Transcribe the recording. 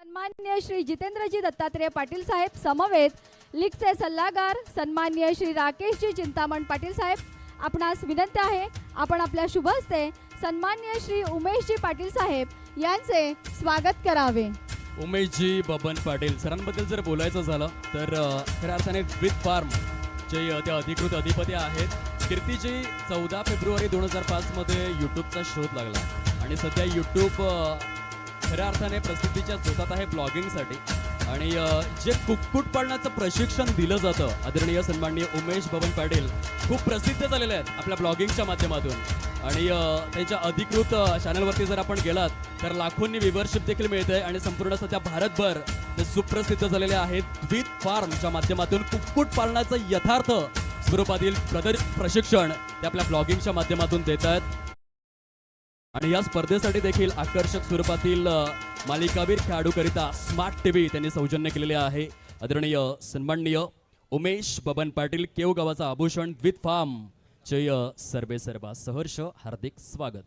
सन्माननीय श्री जितेंद्रजी दत्तात्रेय पाटील साहेब समवेत लीगचे सल्लागार सन्माननीय श्री राकेशजी चिंतामण पाटील साहेब, आपणास विनंती आहे आपण आपल्या शुभ हस्ते सन्माननीय श्री उमेशजी पाटील साहेब यांचे स्वागत करावे। उमेशजी बबन पाटील सरांबद्दल जर बोलायचं झालं तर खऱ्या अर्थाने विथ फार्म जे ते अधिकृत अधिपती आहेत। कीर्तीजी 14 फेब्रुवारी 2005 मध्ये यूट्यूबचा शोध लागला आणि सध्या यूट्यूब खऱ्या अर्थाने प्रसिद्धीच्या झोतात आहे ब्लॉगिंगसाठी। आणि जे कुक्कुट पाळण्याचं प्रशिक्षण दिलं जातं आदरणीय सन्माननीय उमेश बबन पाटील खूप प्रसिद्ध झालेले आहेत आपल्या ब्लॉगिंगच्या माध्यमातून। आणि त्यांच्या अधिकृत चॅनलवरती जर आपण गेलात तर लाखोंनी व्ह्यूअरशिप देखील मिळते आणि संपूर्ण सध्या भारतभर ते सुप्रसिद्ध झालेले आहेत। विथ फार्मच्या माध्यमातून कुक्कुट पालनाचं यथार्थ स्वरूपातील प्रशिक्षण ते आपल्या ब्लॉगिंगच्या माध्यमातून देत आहेत। आणि या स्पर्धेसाठी देखील आकर्षक स्वरूपातील मालिकावीर खेळाडूकरिता स्मार्ट टीव्ही त्यांनी सौजन्य केलेले आहे। आदरणीय सन्माननीय उमेश बबन पाटील केव गावाचा आभूषण विथ फार्म जय सर्वे सर्वा सहर्ष हार्दिक स्वागत।